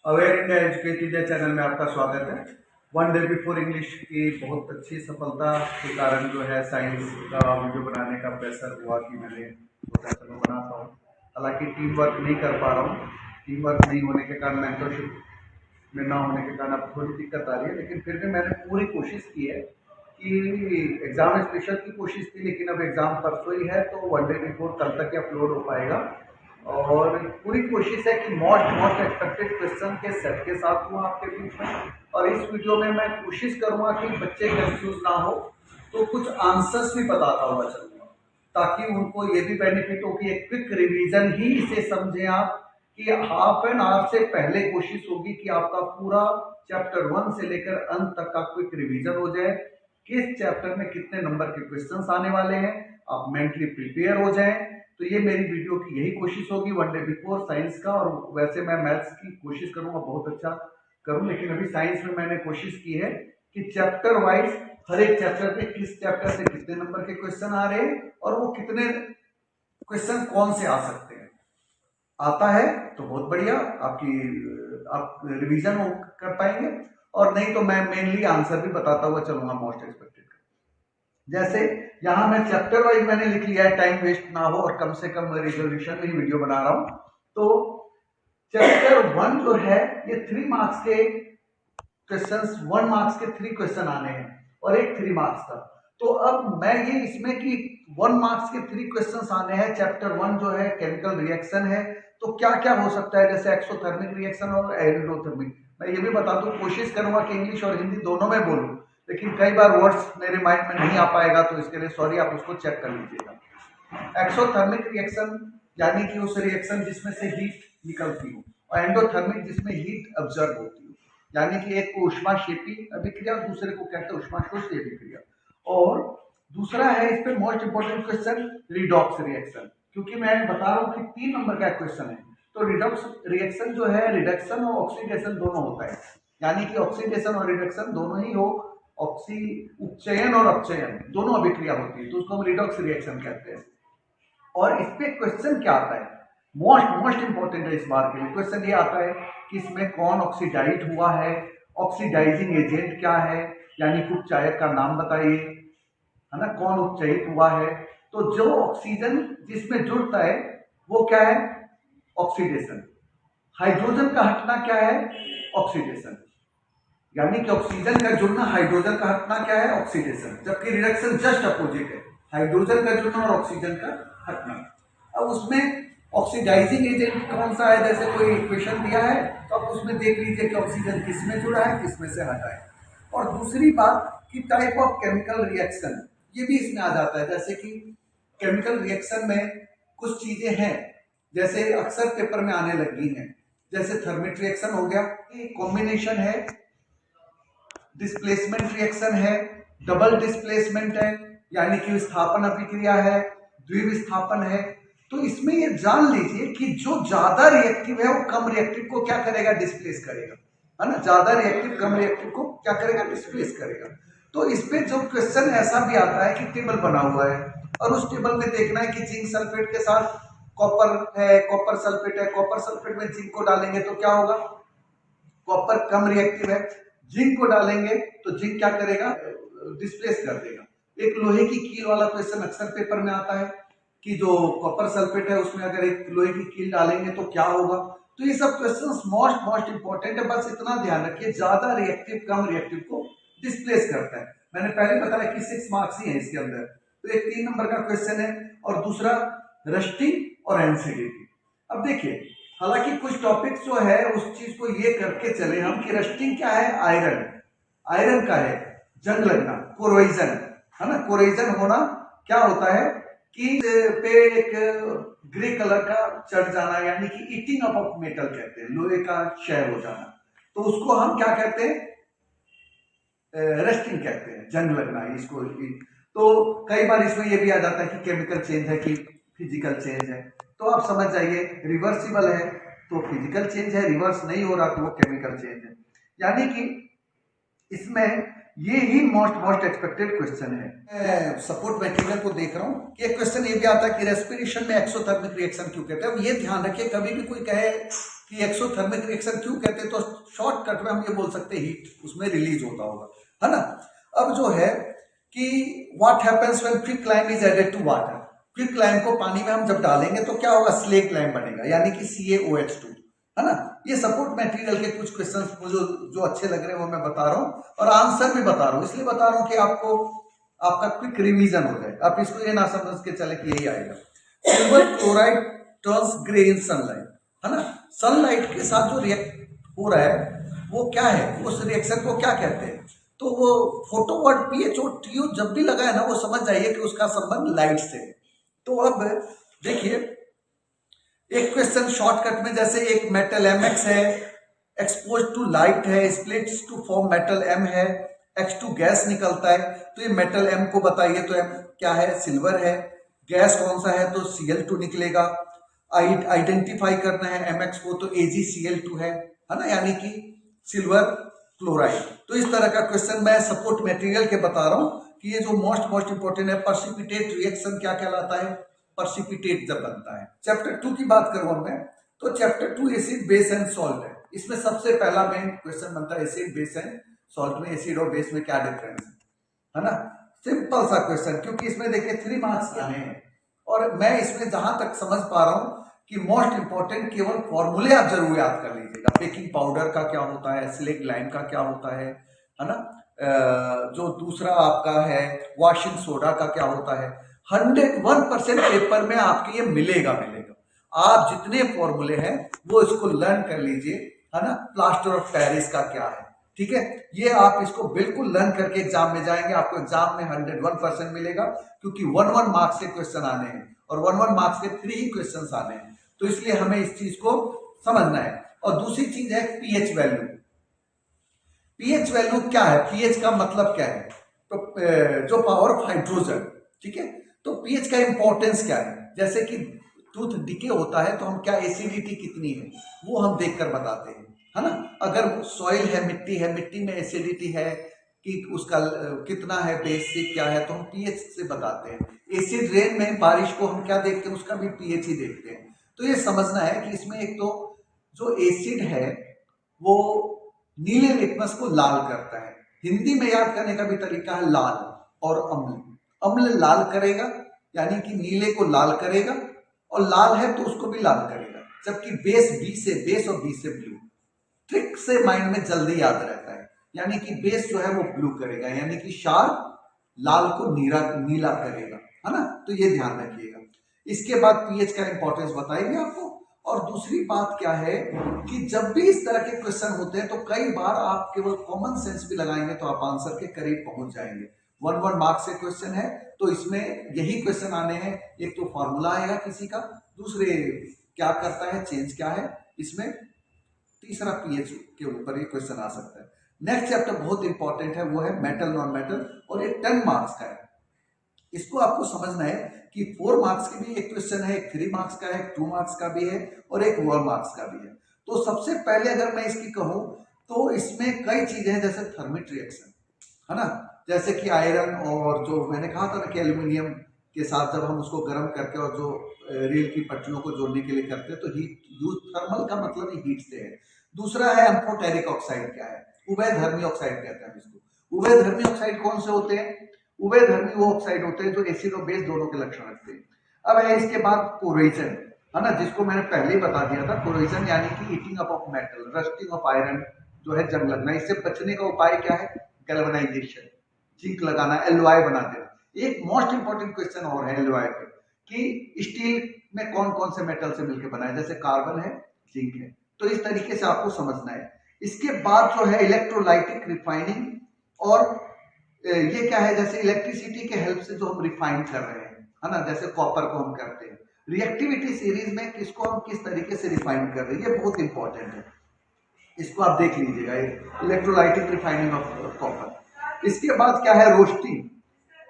Aware India educated channel में आपका स्वागत है। वन डे बिफोर इंग्लिश की बहुत अच्छी सफलता के कारण जो है साइंस का वीडियो बनाने का प्रेशर हुआ कि मैंने सोचा चलो बनाता हूँ। हालांकि टीम वर्क नहीं कर पा रहा हूँ। टीम वर्क नहीं होने के कारण मेंटरशिप में ना होने के कारण अब थोड़ी दिक्कत आ रही है, लेकिन फिर भी मैंने पूरी कोशिश की है कि एग्ज़ाम स्पेशल की कोशिश थी, लेकिन अब एग्ज़ाम परसों ही है तो वन डे बिफोर कल तक ही अपलोड हो पाएगा। और पूरी कोशिश है कि मोस्ट मोस्ट एक्सपेक्टेड क्वेश्चन के सेट के साथ हूँ आपके बीच में। और इस वीडियो में मैं कोशिश करूँगा कि बच्चे कंफ्यूज ना हो, तो कुछ आंसर्स भी बताता हुआ चलूँगा ताकि उनको ये भी बेनिफिट हो कि एक क्विक रिवीजन ही इसे समझें आप, कि हाफ एन आवर से पहले कोशिश होगी कि आपका पूरा चैप्टर 1 से लेकर अंत तक का क्विक रिवीजन हो जाए। किस चैप्टर में कितने नंबर के क्वेश्चंस आने वाले हैं, आप मेंटली प्रिपेयर हो जाएं। तो ये मेरी वीडियो की यही कोशिश होगी वन डे बिफोर साइंस का। और वैसे मैं मैथ्स की कोशिश करूंगा बहुत अच्छा करूं, लेकिन अभी साइंस में मैंने कोशिश की है कि चैप्टर वाइज हर एक चैप्टर पे किस चैप्टर से कितने नंबर के क्वेश्चन आ रहे हैं और वो कितने क्वेश्चन कौन से आ सकते हैं। आता है तो बहुत बढ़िया, आप रिवीजन कर पाएंगे, और नहीं तो मैं मेनली आंसर भी बताता हुआ चलूंगा मोस्ट एक्सपेक्टेड का। जैसे यहाँ मैं चैप्टर वाइज मैंने लिख लिया है, टाइम वेस्ट ना हो और कम से कम रिजोल्यूशन में ही वीडियो बना रहा हूँ। तो चैप्टर 1 जो है ये 3 मार्क्स के क्वेश्चंस, 1 मार्क्स के 3 क्वेश्चन आने हैं और एक 3 मार्क्स का। तो अब मैं ये इसमें कि 1 मार्क्स के 3 क्वेश्चंस आने हैं। चैप्टर 1 जो है केमिकल रिएक्शन है, तो क्या क्या हो सकता है, जैसे एक्सोथर्मिक रिएक्शन और एंडोथर्मिक। मैं ये भी बता दूं, कोशिश करूंगा कि इंग्लिश और हिंदी दोनों में बोलूं, लेकिन कई बार वर्ड्स मेरे माइंड में नहीं आ पाएगा, तो इसके लिए सॉरी, आप उसको चेक कर लीजिएगा। एक्सोथर्मिक रिएक्शन यानी कि उस रिएक्शन जिसमें से हीट निकलती हो, और एंडोथर्मिक जिसमें हीट ऑब्जर्व होती हो, यानी कि एक को ऊष्माक्षेपी अभिक्रिया, दूसरे को कहते हैं ऊष्माशोषी अभिक्रिया। और दूसरा है इस पे most important question redox reaction, क्योंकि मैं बता रहा हूँ कि 3 नंबर का क्वेश्चन है। तो रिडॉक्स रिएक्शन जो है रिडक्शन और ऑक्सीडेशन दोनों होता है, यानी कि ऑक्सीडेशन और रिडक्शन दोनों ही हो, ऑक्सी उपचयन और अपचयन दोनों अभिक्रिया होती है, तो उसको हम रिडॉक्स रिएक्शन कहते हैं। और इस पे क्वेश्चन क्या आता है, मोस्ट मोस्ट इंपॉर्टेंट है इस बार के लिए क्वेश्चन ये आता है कि इसमें कौन ऑक्सीडाइज हुआ है, ऑक्सीडाइजिंग एजेंट क्या है, यानी कि उपचायक का नाम बताइए, है ना, कौन उपचयित हुआ है। तो जो ऑक्सीजन जिसमें जुड़ता है वो क्या है, ऑक्सीडेशन। हाइड्रोजन का हटना क्या है, ऑक्सीडेशन। यानी कि ऑक्सीजन का जुड़ना, हाइड्रोजन का हटना क्या है, ऑक्सीडेशन। जबकि रिडक्शन जस्ट अपोजिट है, हाइड्रोजन का जुड़ना और ऑक्सीजन का हटना। अब उसमें ऑक्सीडाइजिंग एजेंट कौन सा है, जैसे कोई इक्वेशन दिया है तो आप उसमें देख लीजिए कि ऑक्सीजन किसमें जुड़ा है किसमें से हटा है। और दूसरी बात कि टाइप ऑफ केमिकल रिएक्शन, ये भी इसमें आ जाता है। जैसे कि केमिकल रिएक्शन में कुछ चीजें हैं जैसे अक्सर पेपर में आने लगी हैं, जैसे थर्मिक रिएक्शन हो गया, कॉम्बिनेशन है, डिस्प्लेसमेंट रिएक्शन है, डबल डिस्प्लेसमेंट है, यानी कि विस्थापन अभिक्रिया है, द्विविस्थापन है। तो इसमें ये जान लीजिए कि जो ज्यादा रिएक्टिव है वो कम रिएक्टिव को क्या करेगा, डिस्प्लेस करेगा, है ना। ज्यादा रिएक्टिव कम रिएक्टिव को क्या करेगा, डिस्प्लेस करेगा। तो इस पे जो क्वेश्चन ऐसा भी आता है कि टेबल बना हुआ है और उस टेबल में देखना है कि जिंक सल्फेट के साथ कॉपर है, कॉपर सल्फेट है, कॉपर सल्फेट में जिंक को डालेंगे तो क्या होगा, कॉपर कम रिएक्टिव है। जिंक को डालेंगे तो जिंक क्या करेगा, डिस्प्लेस कर देगा। एक लोहे की कील वाला क्वेश्चन अक्सर पेपर में आता है कि जो कॉपर सल्फेट है उसमें अगर एक लोहे की कील डालेंगे तो क्या होगा। तो ये सब क्वेश्चंस मोस्ट मोस्ट इंपॉर्टेंट है, बस इतना ध्यान रखिए ज्यादा रिएक्टिव कम रिएक्टिव को डिस्प्लेस करता है। मैंने पहले बताया कि 6 मार्क्स ही है इसके अंदर, तो एक 3 नंबर का क्वेश्चन है और दूसरा रस्टिंग और एनसीडीटी। अब देखिए, हालांकि कुछ टॉपिक्स जो है उस चीज को ये करके चले हम कि रस्टिंग क्या है, आयरन, आयरन का है जंग लगना, कोरोजन, है ना। कोरोजन होना क्या होता है कि पे एक ग्रे कलर का चढ़ जाना, यानी कि ईटिंग अप ऑफ मेटल कहते हैं, लोहे का क्षय हो जाना। तो उसको हम क्या कहते हैं, रस्टिंग कहते हैं, जंग लगना इसको। तो कई बार इसमें ये भी आ जाता है कि केमिकल चेंज है कि फिजिकल चेंज है, तो आप समझ जाइए रिवर्सिबल है तो फिजिकल चेंज है, रिवर्स नहीं हो रहा तो वो केमिकल चेंज है। यानी कि इसमें ये ही मोस्ट एक्सपेक्टेड क्वेश्चन है। मैं सपोर्ट मटेरियल को देख रहा हूँ कि एक क्वेश्चन ये भी आता है कि रेस्पिरेशन में एक्सोथर्मिक रिएक्शन क्यों कहते हैं। अब ये ध्यान रखिए, कभी भी कोई कहे कि एक्सोथर्मिक रिएक्शन क्यों कहते हैं तो शॉर्टकट में हम ये बोल सकते हैं हीट उसमें रिलीज होता होगा, है ना। अब जो है कि what happens when quick lime is added to water. Quick lime को पानी में हम जब डालेंगे तो क्या होगा, स्लेक लाइम बनेगा, यानी कि CaOH2, है ना। ये सपोर्ट मटेरियल के कुछ क्वेश्चंस मुझे जो अच्छे लग रहे हैं वो मैं बता रहा हूँ और आंसर भी बता रहा हूँ। इसलिए बता रहा हूँ कि आपको आपका क्विक रिवीजन हो जाए, आप इसको ये ना समझ के चले कि यही आएगा। सिल्वर क्लोराइड टर्न्स ग्रे इन सनलाइट, है ना। सनलाइट के साथ जो रिएक्ट हो रहा है वो क्या है, उस रिएक्शन को क्या कहते हैं, तो वो फोटो वर्ड PHOTO जब भी लगा है ना वो समझ जाइए कि उसका संबंध लाइट से। तो अब देखिए एक क्वेश्चन शॉर्टकट में, जैसे एक मेटल MX है, एक्सपोज टू लाइट है, splits to form metal M है, X2 गैस निकलता है, तो ये मेटल M को बताइए, तो M क्या है, सिल्वर है। गैस कौन सा है, तो Cl2 निकलेगा। आइडेंटिफाई करना है MX को, तो AgCl2 है ना, यानी कि सिल्वर क्लोराइड। तो इस तरह का क्वेश्चन मैं सपोर्ट मटेरियल के बता रहा हूं कि ये जो मोस्ट इंपॉर्टेंट है, पर्सिपिटेट रिएक्शन क्या कहलाता है, पर्सिपिटेट जब बनता है। चैप्टर 2 की बात करूं मैं, तो chapter 2 acid base and salt है। इसमें सबसे पहला मेन क्वेश्चन बनता है एसिड बेस एंड सॉल्ट में एसिड और बेस में क्या डिफरेंस है ना। सिंपल सा क्वेश्चन, क्योंकि इसमें देखिए 3 मार्क्स के आने हैं और मैं इसमें जहां तक समझ पा रहा हूं कि मोस्ट इंपॉर्टेंट केवल फॉर्मूले आप जरूर याद कर लीजिएगा। बेकिंग पाउडर का क्या होता है, स्लेक लाइम का क्या होता है ना। जो दूसरा आपका है वॉशिंग सोडा का क्या होता है। 101% पेपर में आपके ये मिलेगा। आप जितने फॉर्मूले हैं वो इसको लर्न कर लीजिए, है ना। प्लास्टर ऑफ पेरिस का क्या है, ठीक है, ये आप इसको बिल्कुल लर्न करके एग्जाम में जाएंगे, आपको एग्जाम में 101% मिलेगा, क्योंकि 1 मार्क्स के क्वेश्चन आने हैं और 1 मार्क्स के 3 ही क्वेश्चन आने हैं। तो इसलिए हमें इस चीज को समझना है। और दूसरी चीज है पीएच वैल्यू। पीएच वैल्यू क्या है, पीएच का मतलब क्या है, तो जो पावर ऑफ हाइड्रोजन, ठीक है। तो पीएच का इंपॉर्टेंस क्या है, जैसे कि टूथ डिके होता है तो हम क्या एसिडिटी कितनी है वो हम देखकर बताते हैं, है ना। अगर सॉइल है, मिट्टी में एसिडिटी है कि उसका कितना है, बेसिक क्या है, तो हम पीएच से बताते हैं। एसिड रेन में बारिश को हम क्या देखते हैं, उसका भी पीएच ही देखते हैं। तो ये समझना है कि इसमें एक तो जो एसिड है वो नीले लिटमस को लाल करता है। हिंदी में याद करने का भी तरीका है लाल और अम्ल। अम्ल लाल करेगा यानी कि नीले को लाल करेगा, और लाल है तो उसको भी लाल करेगा। जबकि बेस और बी से ब्लू, ट्रिक से माइंड में जल्दी याद रहता है, यानी कि बेस जो है वो ब्लू करेगा, यानी कि शार्प लाल को नीला करेगा, है ना। तो ये ध्यान रखिएगा। इसके बाद पीएच का इंपॉर्टेंस बताएंगे आपको। और दूसरी बात क्या है कि जब भी इस तरह के क्वेश्चन होते हैं तो कई बार आप केवल कॉमन सेंस भी लगाएंगे तो आप आंसर के करीब पहुंच जाएंगे। 1 मार्क्स से क्वेश्चन है तो इसमें यही क्वेश्चन आने हैं। एक तो फॉर्मूला आएगा किसी का, दूसरे क्या करता है, चेंज क्या है, इसमें तीसरा पीएच के ऊपर ये क्वेश्चन आ सकता है। नेक्स्ट चैप्टर बहुत इंपॉर्टेंट है, वो है मेटल नॉन मेटल, और ये 10 मार्क्स का है। इसको आपको समझना है कि 4 मार्क्स की भी एक क्वेश्चन है, एक 3 मार्क्स का है, 2 मार्क्स का भी है और एक 1 मार्क्स का भी है। तो सबसे पहले अगर मैं इसकी कहूं तो इसमें कई चीजें हैं, जैसे थर्मिट रिएक्शन, है ना। जैसे कि आयरन और जो मैंने कहा था ना कि एल्यूमिनियम के साथ जब हम उसको गर्म करके और जो रेल की पटरियों को जोड़ने के लिए करते हैं तो हीट यूज, थर्मल का मतलब ही हीट से है। दूसरा है एम्फोटेरिक ऑक्साइड, क्या है, उभयधर्मी ऑक्साइड कहते हैं इसको। उभयधर्मी ऑक्साइड कौन से होते हैं, उभयधर्मी वो ऑक्साइड होते हैं जो एसिड और बेस दोनों के लक्षण रखते हैं। अब है इसके बाद कोरोजन, है ना, जिसको मैंने पहले ही बता दिया था। कोरोजन यानी कि eating up of metal, rusting of iron, जो है जंग लगना। इससे बचने का उपाय क्या है, गैल्वेनाइजेशन, जिंक लगाना, एलॉय बना देना। एक मोस्ट इंपॉर्टेंट क्वेश्चन और है एलॉय पे कि स्टील में कौन कौन से मेटल से मिलकर बना है, जैसे कार्बन है, जिंक है। तो इस तरीके से आपको समझना है। इसके बाद जो है इलेक्ट्रोलाइटिक रिफाइनिंग, और ये क्या है, जैसे इलेक्ट्रिसिटी के हेल्प से जो हम रिफाइन कर रहे हैं, है ना, जैसे कॉपर को हम करते हैं। रिएक्टिविटी सीरीज में किसको हम किस तरीके से रिफाइन कर रहे हैं, ये बहुत इंपॉर्टेंट है, इसको आप देख लीजिएगा, इलेक्ट्रोलाइटिक रिफाइनिंग ऑफ कॉपर। इसके बाद क्या है, roasting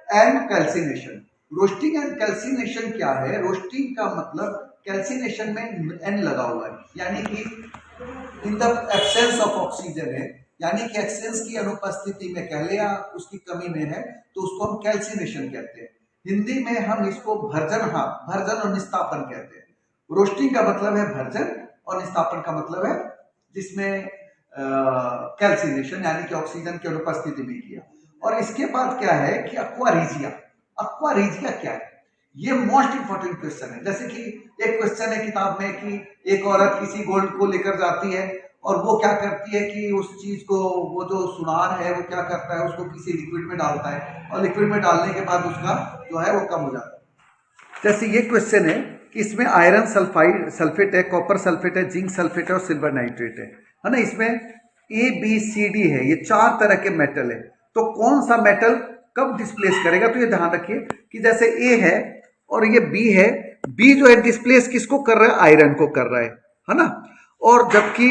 and calcination. Roasting and calcination क्या है, रोस्टिंग का मतलब कैल्सिनेशन में एन लगा हुआ है, यानी कि in the absence of oxygen है, यानी कि एक्सेंस की अनुपस्थिति में कह लिया, उसकी कमी में है तो उसको हम कैल्सिनेशन कहते हैं। हिंदी में हम इसको भर्जन, हाँ भर्जन और निस्तापन कहते हैं। रोस्टिंग का मतलब है भर्जन और निस्तापन का मतलब है जिसमें कैल्सिनेशन यानी कि ऑक्सीजन की अनुपस्थिति में किया। और इसके बाद क्या है कि एक्वारीजिया। एक्वारीजिया क्या है? ये मोस्ट इंपॉर्टेंट क्वेश्चन है। जैसे कि एक क्वेश्चन है किताब में कि एक औरत किसी गोल्ड को लेकर जाती है और वो क्या करती है कि उस चीज को, वो जो सुनार है वो क्या करता है, उसको किसी लिक्विड में डालता है और लिक्विड में डालने के बाद उसका जो है वो कम हो जाता है। जैसे ये क्वेश्चन है कि इसमें आयरन सल्फाइड सल्फेट है, कॉपर सल्फेट है, जिंक सल्फेट है और सिल्वर नाइट्रेट है ना। इसमें ए बी सी डी है, ये 4 तरह के मेटल है। तो कौन सा मेटल कब डिस्प्लेस करेगा? तो ये ध्यान रखिए कि जैसे ए है और ये बी है, बी जो है डिस्प्लेस किसको कर रहा है? आयरन को कर रहा है ना। और जबकि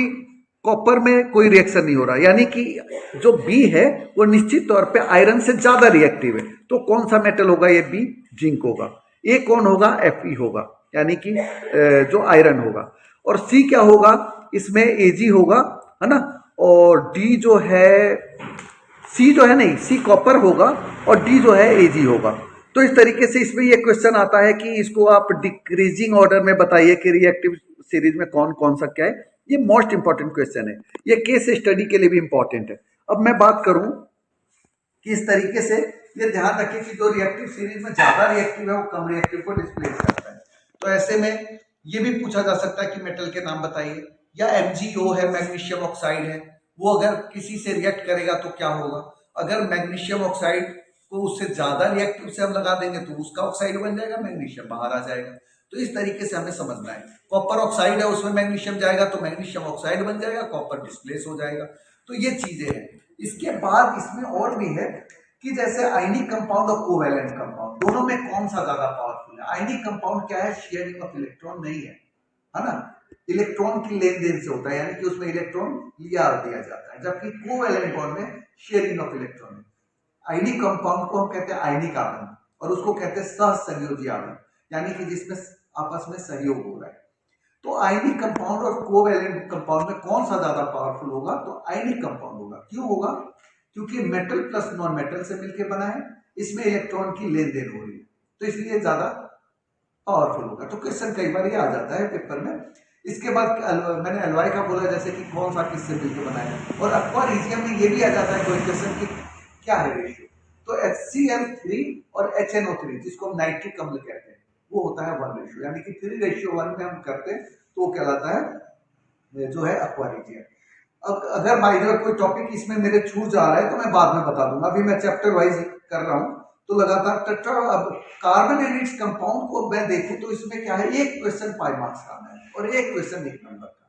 कॉपर में कोई रिएक्शन नहीं हो रहा, यानी कि जो बी है वो निश्चित तौर पे आयरन से ज्यादा रिएक्टिव है। तो कौन सा मेटल होगा? ये बी, जिंक होगा। ए कौन होगा? Fe होगा, यानी कि जो आयरन होगा। और सी क्या होगा? इसमें Ag होगा, है ना। और डी जो है, सी जो है नहीं, सी कॉपर होगा और डी जो है Ag होगा। तो इस तरीके से इसमें ये क्वेश्चन आता है कि इसको आप डिक्रीजिंग ऑर्डर में बताइए कि रिएक्टिव सीरीज में कौन कौन सा क्या है। ये मोस्ट इंपॉर्टेंट क्वेश्चन है, ये केस स्टडी के लिए भी इंपॉर्टेंट है। अब मैं बात करूं कि इस तरीके से ये ध्यान रखें कि जो रिएक्टिव सीरीज में ज्यादा रिएक्टिव है वो कम रिएक्टिव को डिस्प्लेस करता है। तो ऐसे में ये भी पूछा जा सकता है कि मेटल के नाम बताइए, या MgO है, मैग्नीशियम ऑक्साइड है, वो अगर किसी से रिएक्ट करेगा तो क्या होगा? अगर मैग्नीशियम ऑक्साइड को उससे ज्यादा रिएक्टिव से हम लगा देंगे तो उसका ऑक्साइड बन जाएगा, मैग्नीशियम बाहर आ जाएगा। तो इस तरीके से हमें समझना है। कॉपर ऑक्साइड है, उसमें मैग्नीशियम जाएगा तो मैग्नीशियम ऑक्साइड बन जाएगा, कॉपर डिस्प्लेस हो जाएगा। तो ये चीजें हैं। इसके बाद इसमें और भी है कि जैसे आयनिक कंपाउंड और कोवैलेंट कंपाउंड, दोनों में कौन सा ज्यादा पावरफुल है? आयनिक कंपाउंड क्या है? शेयरिंग ऑफ इलेक्ट्रॉन नहीं है ना। इलेक्ट्रॉन की लेन देन से होता है, यानी कि उसमें इलेक्ट्रॉन लिया और दिया जाता है, जबकि कोवैलेंट बॉन्ड में शेयरिंग ऑफ इलेक्ट्रॉन है। आयनिक कंपाउंड को हम कहते हैं आयनिक आवन और उसको कहते हैं सहसंयोजी आवन, यानी कि जिसमें आपस में सहयोग हो रहा है। तो आयनिक कंपाउंड और कोवैलेंट कंपाउंड में कौन सा ज्यादा पावरफुल होगा? तो आयनिक कंपाउंड होगा। क्यों होगा? क्योंकि मेटल प्लस नॉन मेटल से मिलकर बना है, इसमें इलेक्ट्रॉन की लेन देन हो रही है, तो इसलिए ज्यादा पावरफुल होगा। तो क्वेश्चन कई बार ये आ जाता है पेपर में। इसके बाद मैंने एलवाई का बोला, जैसे कि कौन सा किससे मिलकर बना है। और एक्वारीजियम में ये भी आ जाता है कोई क्वेश्चन की क्या है रेशियो। तो HCl3 और HNO3, जिसको हम नाइट्रिक अम्ल कहते हैं, वो होता है 1 रेशियो, यानी कि 3:1 में हम करते हैं तो वो कहलाता है जो है एक्वारीजियम। अब अगर बाय द वे कोई टॉपिक इसमें मेरे छूट जा रहा है तो मैं बाद में बता दूंगा, अभी मैं चैप्टर वाइज कर रहा हूं। तो लगातार टेट्रा, अब कार्बन एंड इट्स कंपाउंड को मैं देखूं तो इसमें क्या है, एक क्वेश्चन 5 मार्क्स का आना है और एक क्वेश्चन 1 नंबर का।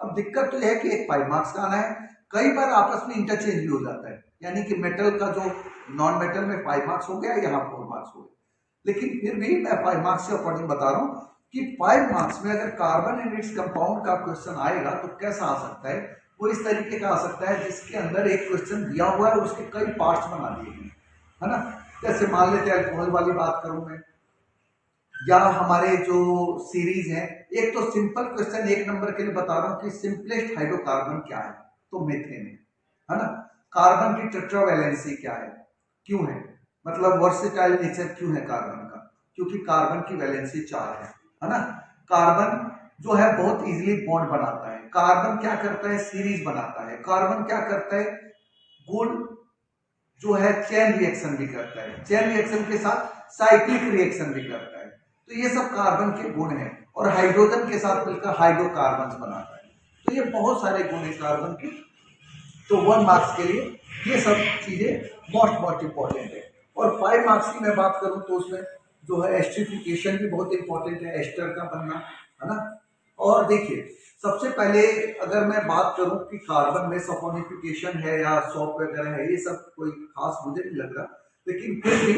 अब दिक्कत तो यह है कि एक 5 मार्क्स का आना है, कई बार आपस में इंटरचेंज भी हो जाता है, यानी कि मेटल का जो नॉन मेटल में 5 मार्क्स हो गया, यहाँ 4 मार्क्स हो गए। लेकिन फिर भी मैं 5 मार्क्स के अकॉर्डिंग बता रहा हूँ कि 5 मार्क्स में अगर कार्बन एंड इट्स कंपाउंड का क्वेश्चन आएगा तो कैसा आ सकता है? वो इस तरीके का आ सकता है जिसके अंदर एक क्वेश्चन दिया हुआ है और उसके कई पार्ट्स बना दिए गए, है ना। जैसे मान लेते हैं अल्कोहल वाली बात करूं मैं, या हमारे जो सीरीज है, एक तो सिंपल क्वेश्चन 1 नंबर के लिए बता रहा हूं कि सिंपलेस्ट हाइड्रोकार्बन क्या है, तो मीथेन है ना। कार्बन की टेट्रावैलेंसी क्या है, क्यों है, मतलब वर्सेटाइल नेचर क्यों है कार्बन का? क्योंकि कार्बन की वैलेंसी 4 है ना। कार्बन जो है बहुत इजीली बॉन्ड बनाता है। कार्बन क्या करता है? सीरीज बनाता है। कार्बन क्या करता है? गुण जो है चेन रिएक्शन भी करता है, चेन रिएक्शन के साथ साइक्लिक रिएक्शन भी करता है। तो ये सब कार्बन के गुण हैं और हाइड्रोजन के साथ मिलकर हाइड्रोकार्बन बनाता है। तो ये बहुत सारे गुण हैं कार्बन के। तो 1 मार्क्स के लिए ये सब चीजें मोस्ट इंपॉर्टेंट है। और 5 मार्क्स की मैं बात करूं तो उसमें जो है एस्टरिफिकेशन भी बहुत इंपॉर्टेंट है, एस्टर का बनना, है ना। और देखिए, सबसे पहले अगर मैं बात करूं कि कार्बन में सपोनिफिकेशन है या सॉप वगैरह है, ये सब कोई खास मुझे नहीं लग रहा, लेकिन फिर भी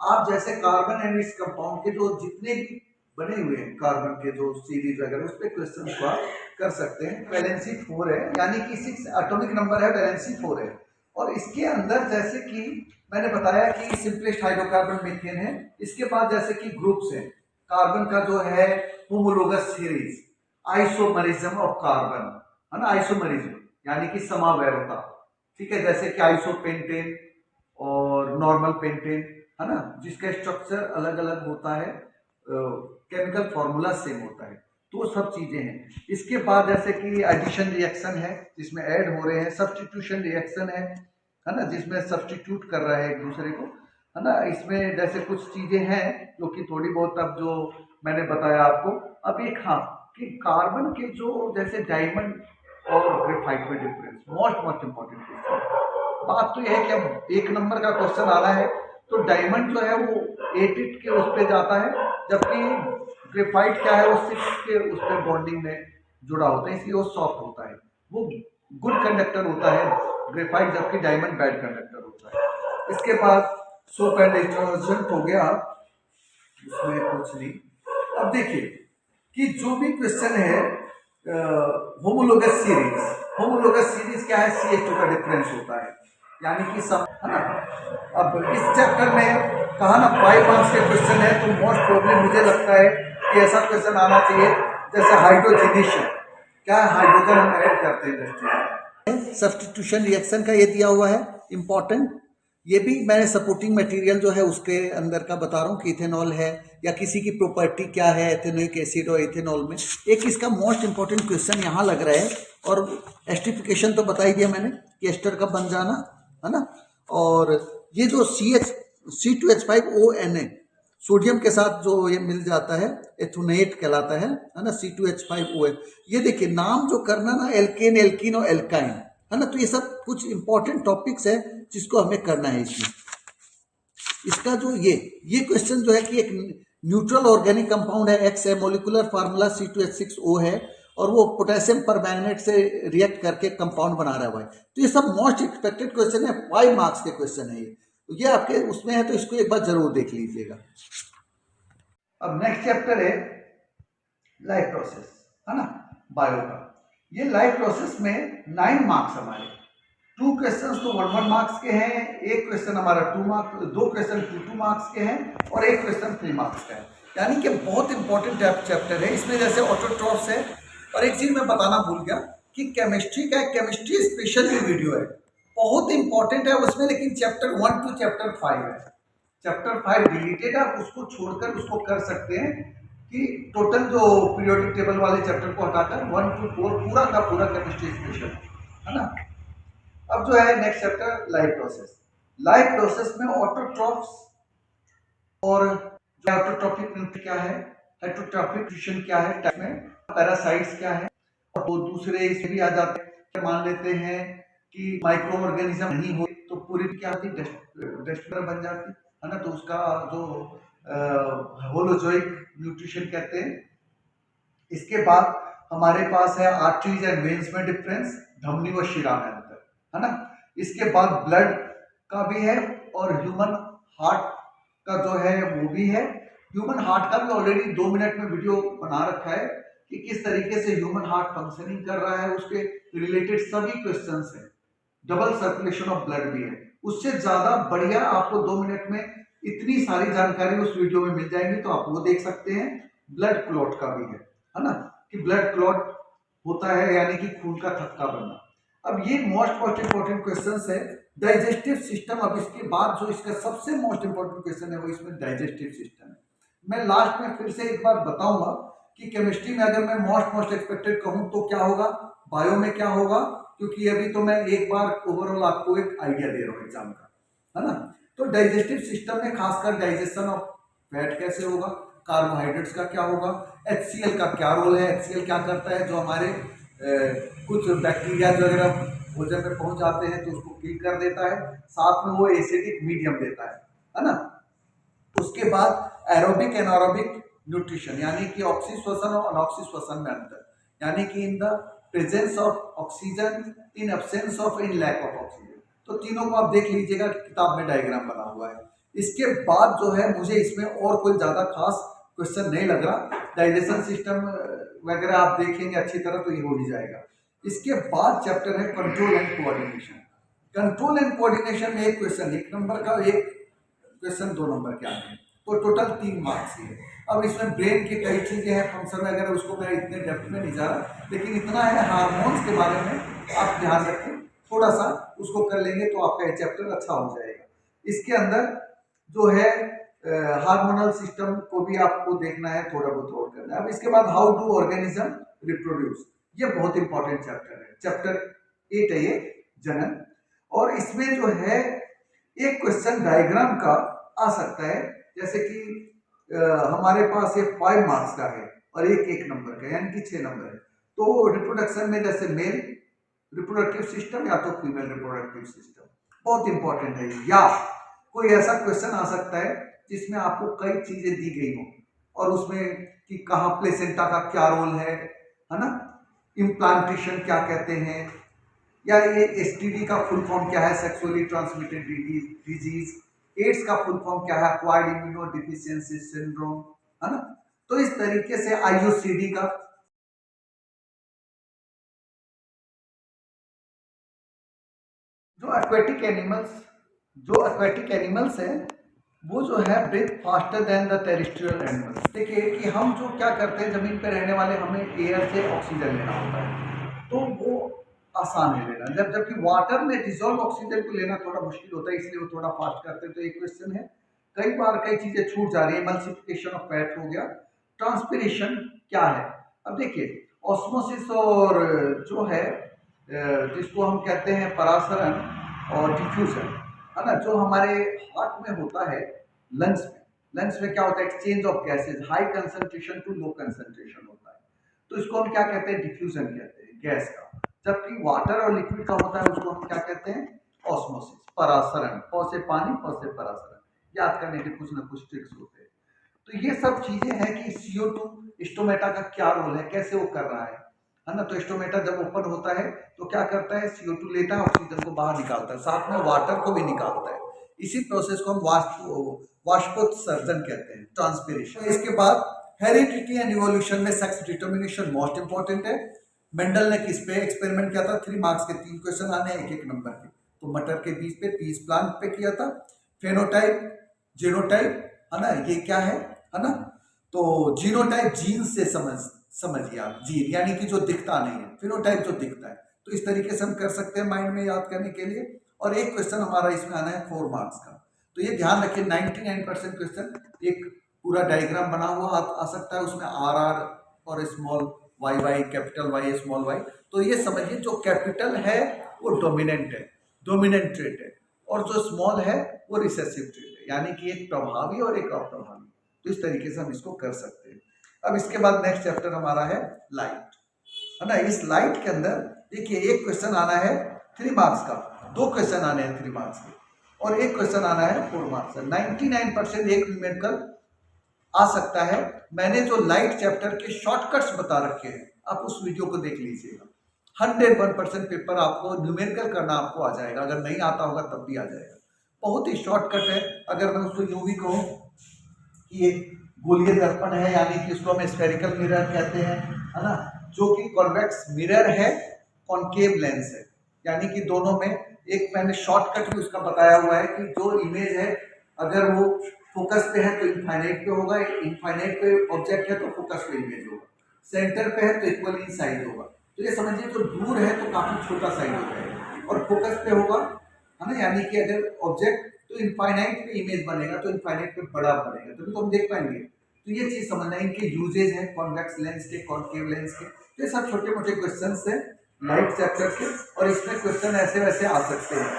आप जैसे कार्बन एंड इट्स कंपाउंड के जो जितने भी बने हुए हैं कार्बन के जो सीरीज वगैरह, उस पर क्वेश्चन को आप कर सकते हैं। वैलेंसी 4 है, यानी कि 6 एटॉमिक नंबर है, वैलेंसी 4 है। और इसके अंदर जैसे कि मैंने बताया कि सिंपलेस्ट हाइड्रोकार्बन मीथेन है। इसके बाद जैसे कि ग्रुप्स हैं, कार्बन का जो है homologous series, isomerism of carbon, है ना, आइसोमरिज्म यानी कि समावयवता, ठीक है, जैसे कि आइसोपेंटेन और नॉर्मल पेंटेन, है ना, जिसका स्ट्रक्चर अलग अलग होता है, केमिकल फॉर्मूला सेम होता है, तो वो सब चीजें हैं। इसके बाद जैसे कि एडिशन रिएक्शन है जिसमें ऐड हो रहे हैं, सब्स्टिट्यूशन रिएक्शन है ना, जिसमें सब्स्टिट्यूट कर रहा है एक दूसरे को, है ना। इसमें जैसे कुछ चीजें हैं जो कि थोड़ी बहुत अब जो मैंने बताया आपको। अब एक हाँ कि कार्बन के जो जैसे डायमंड और ग्रेफाइट में डिफरेंस, मोस्ट इंपॉर्टेंट क्वेश्चन। बात तो यह है कि अब एक नंबर का क्वेश्चन आ रहा है तो डायमंड जो है वो 8 के उस पे जाता है, जबकि ग्रेफाइट क्या है वो 6 के उस पे बॉन्डिंग में जुड़ा होता है, इसलिए वो सॉफ्ट होता है, वो गुड कंडक्टर होता है ग्रेफाइट, जबकि डायमंड बैड कंडक्टर होता है। इसके बाद सोप एंड डिटर्जेंट हो गया, इसमें कुछ नहीं। अब देखिए कि जो भी क्वेश्चन है होमोलोगस सीरीज क्या है, CH2 का डिफरेंस होता है, यानी कि सब, है ना। अब इस चैप्टर में कहा ना 5 मार्क्स के क्वेश्चन है, तो मोस्ट प्रोबेबली मुझे लगता है कि ऐसा क्वेश्चन आना चाहिए जैसे हाइड्रोजनेशन, क्या हाइड्रोजन हम ऐड करते हैं इंडस्ट्री में, सब्स्टिट्यूशन रिएक्शन का ये दिया हुआ है इंपॉर्टेंट। ये भी मैंने सपोर्टिंग मटेरियल जो है उसके अंदर का बता रहा हूँ कि इथेनॉल है या किसी की प्रॉपर्टी क्या है एथेनोइक एसिड और इथेनॉल में। एक इसका मोस्ट इंपॉर्टेंट क्वेश्चन यहाँ लग रहा है, और एस्टिफिकेशन तो बता ही दिया मैंने कि एस्टर का बन जाना, है ना। और ये जो C2H5ONA सोडियम के साथ जो ये मिल जाता है एथोनेट कहलाता है ना, C2H5ON। ये देखिए नाम जो करना ना, एल्केन, एल्कीन और एल्काइन, है ना। तो ये सब कुछ इंपॉर्टेंट टॉपिक्स है जिसको हमें करना है इसमें। इसका जो ये क्वेश्चन जो है कि एक न्यूट्रल ऑर्गेनिक कंपाउंड है, X है, मोलिकुलर फार्मूला C2H6O है, और वो पोटेशियम परमैंगनेट से रिएक्ट करके कंपाउंड बना रहा है भाई। तो ये सब मोस्ट एक्सपेक्टेड क्वेश्चन है, 5 मार्क्स के क्वेश्चन है ये, तो ये आपके उसमें है, तो इसको एक बार जरूर देख लीजिएगा। अब नेक्स्ट चैप्टर है लाइफ प्रोसेस, है ना, बायो का। ये लाइफ प्रोसेस में 9 मार्क्स हमारे, 2 क्वेश्चन तो 1 मार्क्स के हैं, एक क्वेश्चन हमारा 2 मार्क्स, 2 क्वेश्चन 2 मार्क्स के हैं, और एक क्वेश्चन 3 मार्क्स का है, यानी कि बहुत इंपॉर्टेंट चैप्टर है। इसमें जैसे ऑटोट्रॉफ्स है, और एक चीज मैं बताना भूल गया कि केमिस्ट्री का एक केमिस्ट्री स्पेशल भी वीडियो है, बहुत इंपॉर्टेंट है उसमें, लेकिन चैप्टर 1 टू चैप्टर 5 है। चैप्टर 5 डिलीटेड है, आप उसको छोड़कर उसको कर सकते हैं कि टोटल जो पीरियोडिक टेबल वाले चैप्टर को हटाकर 1 to 4 पूरा का पूरा केमिस्ट्री स्पेशल, है ना। अब जो है next chapter life process. Life process में ऑटोट्रॉफ्स और ऑटोट्रॉफिक न्यूट्रिएंट क्या है, हेटरोट्रॉफिक न्यूट्रिशन क्या है, टाइप में पैरासाइट्स क्या है, और वो दूसरे इसमें भी आ जाते हैं। मान लेते हैं कि माइक्रो ऑर्गेनिज्म नहीं हो तो पूरी क्या होती, डेस्ट्रॉयर बन जाती, है ना। तो उसका जो होलोजोइक न्यूट्रिशन कहते हैं। इसके बाद हमारे पास है आर्टरीज एंड वेन्स में डिफरेंस, धमनी व शिरा में अंतर, है ना। इसके बाद ब्लड का भी है, और ह्यूमन हार्ट का जो है वो भी है। ह्यूमन हार्ट का भी ऑलरेडी 2 मिनट में वीडियो बना रखा है कि किस तरीके से ह्यूमन हार्ट फंक्शनिंग कर रहा है, उसके रिलेटेड सभी क्वेश्चंस हैं। डबल सर्कुलेशन ऑफ ब्लड भी है, उससे ज्यादा बढ़िया आपको 2 मिनट में इतनी सारी जानकारी उस वीडियो में मिल जाएगी, तो आप वो देख सकते हैं। ब्लड क्लॉट का भी है ना, कि ब्लड क्लॉट होता है यानी कि खून का थक्का बनना। अब ये मोस्ट इंपॉर्टेंट क्वेश्चंस है। डाइजेस्टिव सिस्टम, अब इसके बाद जो इसका सबसे मोस्ट इंपॉर्टेंट क्वेश्चन है वो इसमें डाइजेस्टिव सिस्टम है। मैं लास्ट में फिर से एक बार बताऊंगा कि केमिस्ट्री में अगर मैं मोस्ट एक्सपेक्टेड कहूं तो क्या होगा, बायो में क्या होगा, क्योंकि अभी तो मैं एक बार ओवरऑल आपको एक आइडिया दे रहा हूँ एग्जाम का, है ना। तो डाइजेस्टिव सिस्टम में खासकर डाइजेशन ऑफ फैट कैसे होगा, कार्बोहाइड्रेट्स का क्या होगा, HCl का क्या रोल है, HCl क्या करता है, जो हमारे कुछ बैक्टीरिया वगैरह भोजन में पहुंच जाते हैं तो उसको किल कर देता है, साथ में वो एसिडिक मीडियम देता है ना। उसके बाद एरोबिक एनारोबिक न्यूट्रिशन, यानी कि ऑक्सीश्वसन और अनऑक्सीश्वसन में अंतर, यानी कि in the presence of oxygen, in absence of, in lack of oxygen. तो तीनों को आप देख लीजिएगा, किताब में डायग्राम बना हुआ है। इसके बाद जो है मुझे इसमें और कोई ज्यादा खास क्वेश्चन नहीं लग रहा, डाइजेशन सिस्टम वगैरह आप देखेंगे अच्छी तरह तो ये हो ही जाएगा। इसके बाद चैप्टर है control and coordination. Control and coordination में एक क्वेश्चन 1 नंबर का, एक क्वेश्चन 2 नंबर के आते हैं, तो टोटल 3 मार्क्स ही है। अब इसमें ब्रेन की कई चीजें हैं, फंक्शन वगैरह, उसको मैं इतने डेप्थ में नहीं जा रहा, लेकिन इतना है हार्मोन्स के बारे में आप ध्यान रखें थोड़ा सा उसको कर लेंगे तो आपका ये चैप्टर अच्छा हो जाएगा। इसके अंदर जो है हार्मोनल सिस्टम को भी आपको देखना है, थोड़ा बहुत और करना है। अब इसके बाद हाउ डू ऑर्गेनिज्म रिप्रोड्यूस, ये बहुत इंपॉर्टेंट चैप्टर है, चैप्टर 8 है ये, जनन। और इसमें जो है एक क्वेश्चन डायग्राम का आ सकता है, जैसे कि हमारे पास ये 5 मार्क्स का है और एक नंबर का, यानी कि 6 नंबर है। तो रिप्रोडक्शन में जैसे मेल रिप्रोडक्टिव सिस्टम या तो फीमेल रिप्रोडक्टिव सिस्टम, बहुत इंपॉर्टेंट है। या कोई ऐसा क्वेश्चन आ सकता है जिसमें आपको कई चीजें दी गई हो और उसमें कि कहाँ प्लेसेंटा का क्या रोल है ना, इम्प्लांटेशन क्या कहते हैं, या ये एसटीडी का फुल फॉर्म क्या है, सेक्सुअली ट्रांसमिटेड डिजीज, एड्स का फुल फॉर्म क्या है, एक्वायर्ड इम्यूनो डिफिशियंसी सिंड्रोम, है ना। तो इस तरीके से आईयूसीडी का, जो एक्वेटिक एनिमल्स है वो जो है breathe faster than the terrestrial animals. देखिए कि हम जो क्या करते हैं, जमीन पे रहने वाले, हमें एयर से ऑक्सीजन लेना होता है, तो वो आसान है लेना, जबकि वाटर में डिजोल्व ऑक्सीजन को लेना थोड़ा मुश्किल होता है, इसलिए वो थोड़ा फास्ट करते हैं। तो एक क्वेश्चन है, कई बार कई चीजें छूट जा रही है, एमल्सिफिकेशन ऑफ फैट हो गया, ट्रांसपिरेशन क्या है। अब देखिए ऑस्मोसिस और जो है जिसको हम कहते हैं परासरण और डिफ्यूजन, है ना, जो हमारे हार्ट में होता है, लंग्स में क्या होता है, exchange of gases, high concentration to low concentration होता है, तो इसको हम क्या कहते हैं, डिफ्यूजन कहते हैं गैस का। जबकि वाटर और लिक्विड का होता है, उसको हम क्या कहते हैं, ऑस्मोसिस, परासरण, प से पानी, प से परासरण, याद करने के कुछ ना कुछ ट्रिक्स होते हैं। तो ये सब चीजें हैं कि CO2 स्टोमेटा का क्या रोल है, कैसे वो कर रहा है ना। तो स्टोमेटा जब ओपन होता है तो क्या करता है, CO2 लेता है, ऑक्सीजन को बाहर निकालता है, साथ में वाटर को भी निकालता है। इसी प्रोसेस को हम वाष्पोत्सर्जन कहते हैं, ट्रांसपिरेशन। इसके बाद हेरिडिटी एंड इवोल्यूशन में सेक्स डिटर्मिनेशन मोस्ट इंपॉर्टेंट है। मेंडल ने किस पे एक्सपेरिमेंट किया था, 3 मार्क्स के 3 क्वेश्चन आने हैं, एक नंबर के। तो मटर के बीज पे, पीस प्लांट पे किया था। फेनोटाइप, जीनोटाइप, है ना, ये क्या है ना। तो जीनोटाइप जीन से समझिए आप, जीन यानी कि जो दिखता नहीं है, फिनोटाइप जो दिखता है। तो इस तरीके से हम कर सकते हैं माइंड में याद करने के लिए। और एक क्वेश्चन हमारा इसमें आना है 4 मार्क्स का, तो ये ध्यान रखिए 99% क्वेश्चन एक पूरा डायग्राम बना हुआ आ सकता है, उसमें RR और small YY, capital Y small y। तो ये समझिए जो कैपिटल है वो डोमिनेंट है, डोमिनेंट ट्रेट है, और जो स्मॉल है वो रिसेसिव ट्रेट है, यानी कि एक प्रभावी और एक अप्रभावी। तो इस तरीके से हम इसको कर सकते हैं। अब इसके बाद नेक्स्ट चैप्टर हमारा है लाइट, है ना। इस लाइट के अंदर देखिए एक क्वेश्चन आना है 3 मार्क्स का, 2 क्वेश्चन आने हैं 3 मार्क्स के, और एक क्वेश्चन आना है 4 मार्क्स का। 99% एक न्यूमेरिकल आ सकता है। मैंने जो लाइट चैप्टर के शॉर्टकट्स बता रखे हैं, आप उस वीडियो को देख लीजिएगा। 101% पेपर आपको न्यूमेरिकल करना आपको आ जाएगा, अगर नहीं आता होगा तब भी आ जाएगा। बहुत ही शॉर्टकट है। अगर मैं उसको यूं भी कहूँ कि एक गोलीय दर्पण है, यानी कि उसको हम स्फेरिकल मिरर कहते हैं, है ना, जो कि कॉन्वेक्स मिरर है, कॉनकेव लेंस है, यानी कि दोनों में एक मैंने शॉर्टकट भी उसका बताया हुआ है कि जो इमेज है अगर वो फोकस पे है तो इनफाइनाइट पे होगा, इनफाइनाइट पे ऑब्जेक्ट है तो फोकस पे इमेज होगा, सेंटर पे है तो इक्वली इन साइज होगा। तो ये समझिए जो दूर है तो काफी छोटा साइज होता है, और फोकस पे होगा, है ना, यानी कि अगर ऑब्जेक्ट तो इनफाइनाइट पे इमेज बनेगा तो इनफाइनाइट पे बड़ा बनेगा, तभी तो हम देख पाएंगे। तो ये चीज समझना है, इनके यूजेज हैं, कॉन्वेक्स लेंस के, कॉनकेव लेंस के। तो ये सब छोटे मोटे क्वेश्चन है लाइट चैप्टर के, और इसमें क्वेश्चन ऐसे वैसे आ सकते हैं।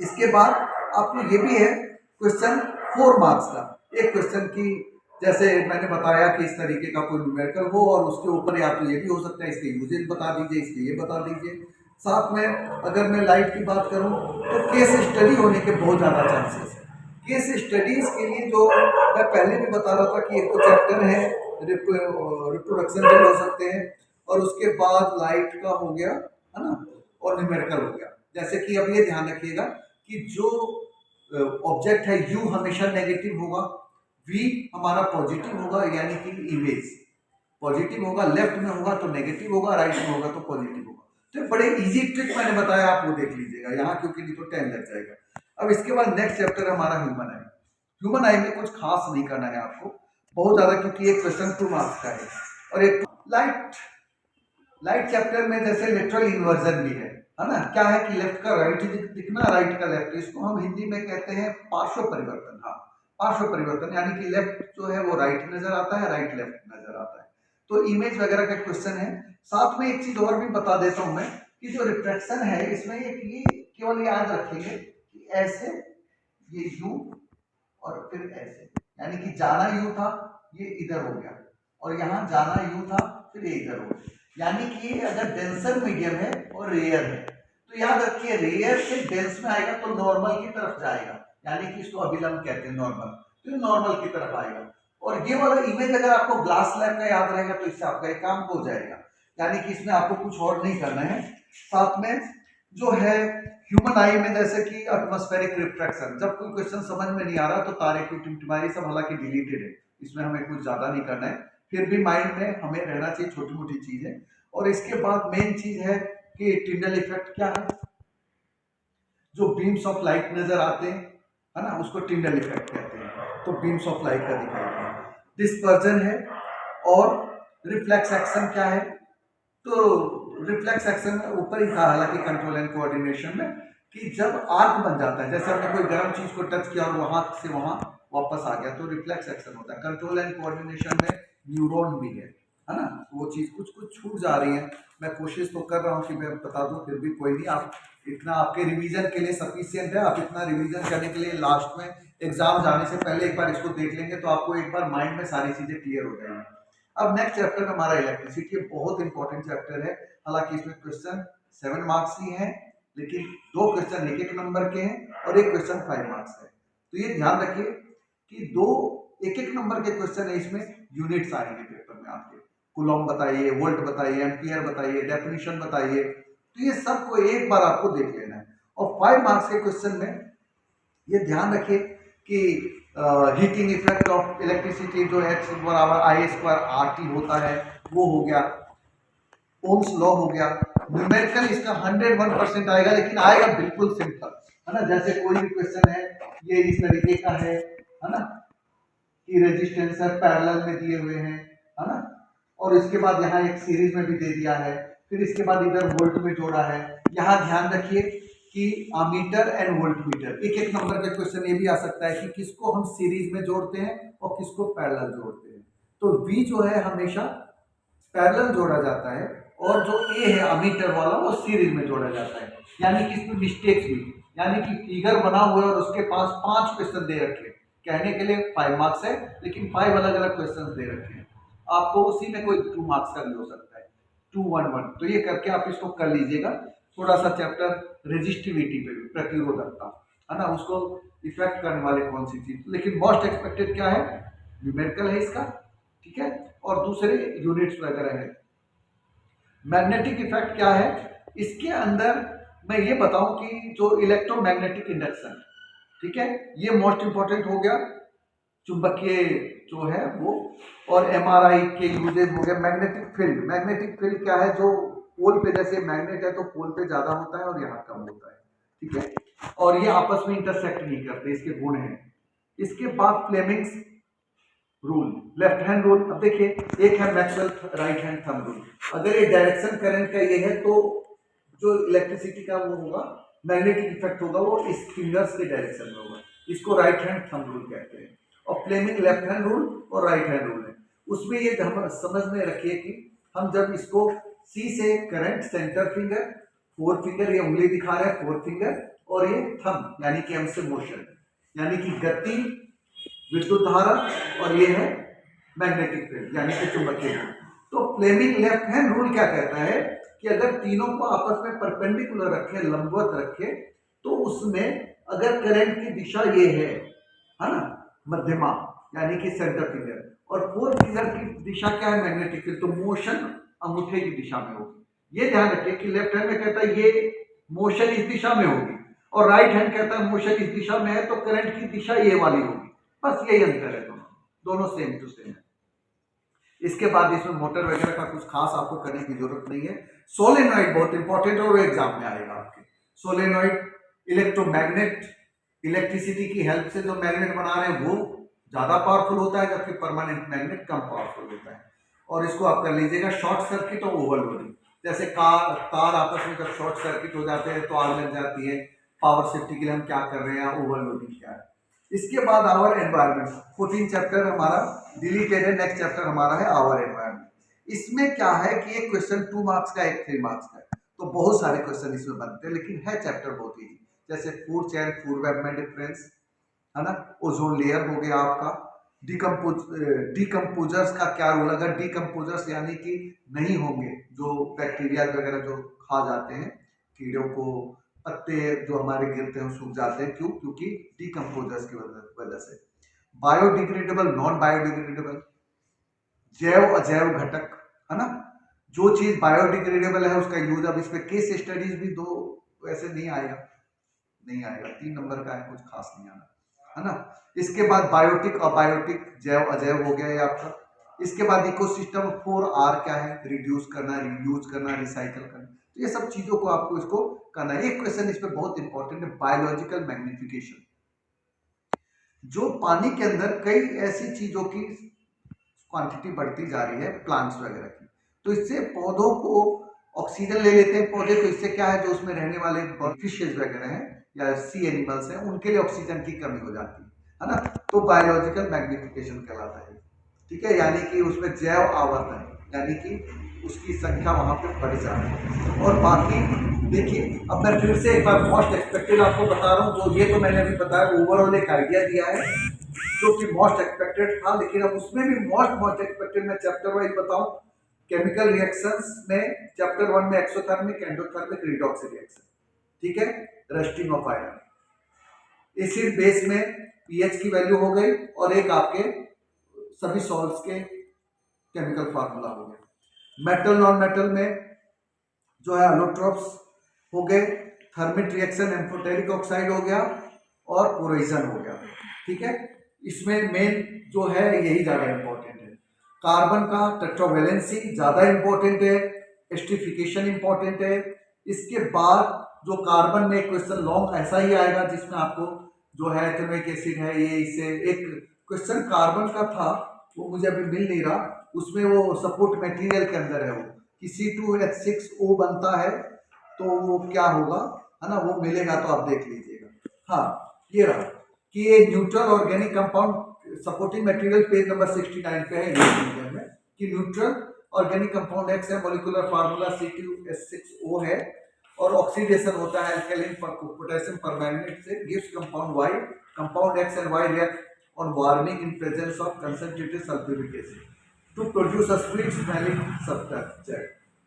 इसके बाद आपको ये भी है क्वेश्चन 4 मार्क्स का, एक क्वेश्चन की जैसे मैंने बताया कि इस तरीके का कोई न्यूमेरिकल हो, और उसके ऊपर या तो ये भी हो सकता है, इसके यूजेज बता दीजिए, इसके ये बता दीजिए। साथ में अगर मैं लाइट की बात करूं तो केस स्टडी होने के बहुत ज़्यादा चांसेस है। केस स्टडीज के लिए जो मैं पहले भी बता रहा था कि एक तो चैप्टर है रिप्रोडक्शन के हो सकते हैं, और उसके बाद लाइट का हो गया, है ना, और न्यूमेरिकल हो गया। जैसे कि अब ये ध्यान रखिएगा कि जो ऑब्जेक्ट है U हमेशा नेगेटिव होगा, V हमारा पॉजिटिव होगा, यानी कि इमेज पॉजिटिव होगा, लेफ्ट में होगा तो नेगेटिव होगा, राइट में होगा तो पॉजिटिव होगा। तो बड़े इजी ट्रिक मैंने बताया, आप वो देख लीजिएगा यहाँ, क्योंकि नहीं तो टाइम लग जाएगा। अब इसके बाद नेक्स्ट चैप्टर हमारा ह्यूमन आई। ह्यूमन आई में कुछ खास नहीं करना है आपको बहुत ज्यादा, क्योंकि एक क्वेश्चन 2 मार्क्स का है, और एक लाइट चैप्टर में जैसे लिटरल इन्वर्जन भी है, है ना। क्या है कि लेफ्ट का राइट दिखना, राइट का लेफ्ट, इसको हम हिंदी में कहते हैं पार्श्व परिवर्तन। हाँ, पार्श्व परिवर्तन यानी कि लेफ्ट जो है वो राइट नजर आता है, राइट लेफ्ट नजर आता है। तो इमेज वगैरह का क्वेश्चन है। साथ में एक चीज और भी बता देता हूं मैं कि जो रिफ्लेक्शन है इसमें ये केवल याद रखेंगे कि ऐसे ये यू और फिर ऐसे, यानी कि जाना यू था, ये इधर हो गया, और यहाँ जाना यू था, फिर ये इधर हो गया। यानी कि अगर डेंसर मीडियम है और रेयर है तो याद रखिए रेयर से डेंस में आएगा तो नॉर्मल की तरफ जाएगा, यानी कि इसको अभिलंब कहते हैं नॉर्मल, तो नॉर्मल की तरफ आएगा। और ये वाला इमेज अगर आपको ग्लास स्लैब का याद रहेगा तो इससे आपका एक काम हो जाएगा, यानी कि इसमें आपको कुछ और नहीं करना है। साथ में जो है ह्यूमन आई में जैसे कि एटमॉस्फेरिक रिफ्रैक्शन, जब कोई क्वेश्चन समझ में नहीं आ रहा तो तारे की टिमटिमारी सब हालांकि डिलीटेड है, इसमें हमें कुछ ज्यादा नहीं करना है, फिर भी माइंड में हमें रहना चाहिए छोटी मोटी चीजें। और इसके बाद मेन चीज है कि टिंडल इफेक्ट क्या है, जो बीम्स ऑफ लाइट नजर आते हैं, है ना, उसको टिंडल इफेक्ट कहते हैं, तो बीम्स ऑफ लाइट का दिखाई दिया। डिस्पर्जन है और रिफ्लेक्स एक्शन क्या है, तो रिफ्लेक्स एक्शन ऊपर ही था हालांकि कंट्रोल एंड कोऑर्डिनेशन में, कि जब आर्क बन जाता है, जैसे हमने कोई गर्म चीज को टच किया और वहां से वहां वापस आ गया, तो रिफ्लेक्स एक्शन होता है। कंट्रोल एंड कोऑर्डिनेशन में न्यूरॉन भी है ना, वो चीज कुछ कुछ छूट जा रही है, मैं कोशिश तो कर रहा हूँ कि मैं बता दूं, फिर भी कोई नहीं, आप इतना आपके रिवीजन के लिए सफिशियंट है, आप इतना रिवीजन करने के लिए लास्ट में एग्जाम जाने से पहले एक बार इसको देख लेंगे तो आपको एक बार माइंड में सारी चीजें क्लियर हो जाएंगी। अब नेक्स्ट चैप्टर में हमारा इलेक्ट्रिसिटी, बहुत इंपॉर्टेंट चैप्टर है, हालांकि इसमें क्वेश्चन 7 मार्क्स ही हैं, लेकिन 2 क्वेश्चन 1-1 नंबर के हैं और 1 क्वेश्चन 5 मार्क्स है। तो ये ध्यान रखिए कि 2 1-1 नंबर के क्वेश्चन है, इसमें यूनिट्स आएंगे पेपर में आपके, कूलॉम बताइए, वोल्ट बताइए, एम्पियर बताइए, डेफिनेशन बताइए, तो ये सबको एक बार आपको देख लेना है। और 5 मार्क्स के क्वेश्चन में ये ध्यान रखिए कि हीटिंग इफेक्ट ऑफ इलेक्ट्रिसिटी जो H बराबर I² RT होता है वो हो गया, ओम्स लॉ हो गया। न्यूमेरिकल इसका 101% आएगा, लेकिन आएगा बिल्कुल सिंपल, है ना, जैसे कोई भी क्वेश्चन है ये इस तरीके का है ना, कि रेजिस्टेंस है पैरेलल में दिए हुए हैं, है ना, और इसके बाद यहाँ एक सीरीज में भी दे दिया है, फिर इसके बाद इधर वोल्ट में जोड़ा है। यहाँ ध्यान रखिए कि ammeter and volt meter, 1-1 number के क्वेश्चन ये भी आ सकता है कि किसको हम सीरीज में जोड़ते हैं और किसको पैरेलल जोड़ते हैं। तो V जो है हमेशा पैरेलल जोड़ा जाता है और जो A है अमीटर वाला वो सीरीज में जोड़ा जाता है, यानी कि इसमें मिस्टेक्स भी, यानी कि फिगर बना हुआ है और उसके पास 5 क्वेश्चन दे रखे हैं, कहने के लिए 5 मार्क्स है, लेकिन 5 अलग अलग क्वेश्चन दे रखे हैं, आपको उसी में कोई 2 मार्क्स का भी हो सकता है, 2-1-1। तो ये करके आप इसको कर लीजिएगा। थोड़ा सा चैप्टर रेजिस्टिविटी पे भी, प्रतिरोधकता, है ना, उसको इफेक्ट करने वाले कौन सी चीज, लेकिन मोस्ट एक्सपेक्टेड क्या है, न्यूमेरिकल है इसका, ठीक है, और दूसरे यूनिट्स वगैरह है। मैग्नेटिक इफेक्ट क्या है, इसके अंदर मैं ये बताऊं कि जो इलेक्ट्रोमैग्नेटिक इंडक्शन, ठीक है, ये मोस्ट इंपॉर्टेंट हो गया, चुंबकीय जो है वो, और एमआरआई के यूजेज हो गए। मैग्नेटिक फील्ड, मैग्नेटिक फील्ड क्या है, जो पोल पे, जैसे मैग्नेट है तो पोल पे ज्यादा होता है और यहाँ कम होता है, ठीक है, और ये आपस में इंटरसेक्ट नहीं करते, इसके गुण हैं। इसके बाद Fleming's rule, left hand rule, अब देखिए एक है Maxwell right hand thumb rule, अगर ये डायरेक्शन करंट का ये है तो जो इलेक्ट्रिसिटी का वो होगा, मैग्नेटिक इफेक्ट होगा वो इस फिंगर्स के डायरेक्शन में होगा, इसको राइट हैंड थंब रूल कहते हैं। और फ्लेमिंग लेफ्ट हैंड रूल और राइट हैंड रूल है, उसमें ये हम समझ में रखिए कि हम जब इसको सी से करंट सेंटर फिंगर, 4 फिंगर, ये उंगली दिखा रहे हैं 4 फिंगर, और ये थंब यानी कि एम से मोशन, यानी कि गति, विद्युत धारा, और ये है मैग्नेटिक फील्ड यानी कि चुंबकीय गुण। तो फ्लेमिंग लेफ्ट हैंड रूल क्या कहता है कि अगर तीनों को आपस में परपेंडिकुलर रखे, लंबवत रखे, तो उसमें अगर करंट की दिशा ये है ना, मध्यमा यानी कि सेंटर फिंगर, और 4 फिंगर की दिशा क्या है, मैग्नेटिक फील्ड, तो मोशन अंगूठे की दिशा में होगी। ये ध्यान रखिए कि लेफ्ट हैंड में कहता है ये मोशन इस दिशा में होगी, और राइट हैंड कहता है मोशन इस दिशा में है तो करंट की दिशा ये वाली होगी, बस यही अंतर है, दोनों सेम टू सेम है। इसके बाद इसमें मोटर वगैरह का कुछ खास आपको करने की जरूरत नहीं है। सोलेनॉइड बहुत इंपॉर्टेंट और वो एग्जाम में आएगा आपके। सोलेनॉइड इलेक्ट्रोमैग्नेट, इलेक्ट्रिसिटी की हेल्प से जो मैग्नेट बना रहे हैं वो ज्यादा पावरफुल होता है, जबकि परमानेंट मैग्नेट कम पावरफुल होता है। और इसको आप कर लीजिएगा शॉर्ट सर्किट और ओवरलोडिंग। जैसे कार तार आपस में जब शॉर्ट सर्किट हो जाते हैं तो आग लग जाती है, पावर सेफ्टी के लिए हम क्या कर रहे हैं, ओवरलोडिंग क्या है। इसके बाद आवर एनवायरमेंट, 14 चैप्टर हमारा डिलीटेड है, नेक्स्ट चैप्टर हमारा है आवर एनवायरमेंट। इसमें क्या है कि एक क्वेश्चन 2 मार्क्स का, एक 3 मार्क्स का, तो बहुत सारे क्वेश्चन इसमें बनते हैं, लेकिन है चैप्टर बहुत ही, जैसे फूड चेन, फूड वेब में डिफरेंस है ना, ओजोन लेयर हो गया आपका, डिकम्पोजर्स का क्या रोल, अगर डिकम्पोजर्स यानी कि नहीं होंगे, जो बैक्टीरिया वगैरह जो खा जाते हैं कीड़ों को, पत्ते जो हमारे गिरते हैं सूख जाते हैं, क्यों, क्योंकि डिकम्पोजर्स की वजह से। बायोडिग्रेडेबल, नॉन बायोडिग्रेडेबल, जैव अजैव घटक, है ना, जो चीज बायोडिग्रेडेबल है उसका यूज, अब इसमें केस स्टडीज भी दो, ऐसे नहीं आएगा, 3 नंबर का है, कुछ खास नहीं आना, है ना। इसके बाद बायोटिक, अबायोटिक, जैव अजैव हो गया ये आपका। इसके बाद इकोसिस्टम, 4R क्या है, रिड्यूस करना, रियूज करना, रिसाइकल करना, तो ये सब चीजों को आपको इसको करना है। एक क्वेश्चन इस पे बहुत इंपॉर्टेंट है, बायोलॉजिकल मैग्निफिकेशन, जो पानी के अंदर कई ऐसी चीजों की क्वांटिटी बढ़ती जा रही है, प्लांट्स वगैरह की, तो इससे पौधों को ऑक्सीजन ले लेते हैं पौधे, तो इससे क्या है, जो उसमें रहने वाले फिशेज वगैरह हैं या सी एनिमल्स हैं, उनके लिए ऑक्सीजन की कमी हो जाती है ना, तो बायोलॉजिकल मैग्निफिकेशन कहलाता है, ठीक है, यानी कि उसमें जैव आवर्धन, यानी कि उसकी संख्या वहां पे बढ़ जाती है। और बाकी देखिए, अब मैं फिर से एक बार मोस्ट एक्सपेक्टेड आपको बता रहा हूँ, जो ये तो मैंने अभी बताया, ओवरऑल एक आइडिया दिया है जो कि मोस्ट एक्सपेक्टेड था, लेकिन अब उसमें भी मोस्ट एक्सपेक्टेड मैं चैप्टर वाइज बताऊं, केमिकल रिएक्शंस में चैप्टर 1 में एक्सोथर्मिक, एंडोथर्मिक, रिडॉक्स रिएक्शन, ठीक है, rusting of iron, acid base में पीएच की वैल्यू हो गई, और एक आपके सभी सॉल्ट्स के केमिकल फार्मूला हो गए। मेटल नॉन मेटल में जो है अलोट्रोप्स हो गए, थर्मिक रिएक्शन एम्फोटेरिक ऑक्साइड हो गया, और कोरेजन हो गया, ठीक है। इसमें मेन जो है यही ज्यादा इंपॉर्टेंट है, कार्बन का टेट्रावैलेंसी ज्यादा इंपॉर्टेंट है, एस्टरिफिकेशन इंपॉर्टेंट है। इसके बाद जो कार्बन में क्वेश्चन लॉन्ग ऐसा ही आएगा, जिसमें आपको जो है एटॉमिक एसिड है, ये इससे एक क्वेश्चन कार्बन का था, वो मुझे अभी मिल नहीं रहा, उसमें वो सपोर्ट मटेरियल के अंदर है, वो कि C2H6O बनता है, तो वो क्या होगा, है ना, वो मिलेगा तो आप देख लीजिएगा। हाँ, ये रहा कि ये neutral organic compound supporting material, page number 69 पे है इंग्लिश में, कि न्यूट्रल ऑर्गेनिक कंपाउंड X है, मॉलिक्यूलर फार्मूला C2H6O है, और ऑक्सीडेशन होता है अल्कलीन पोटेशियम परमैंगनेट से, gives compound Y, compound X and Y react on warming in presence of concentrated sulphuric acid to produce a sweet smelling substance,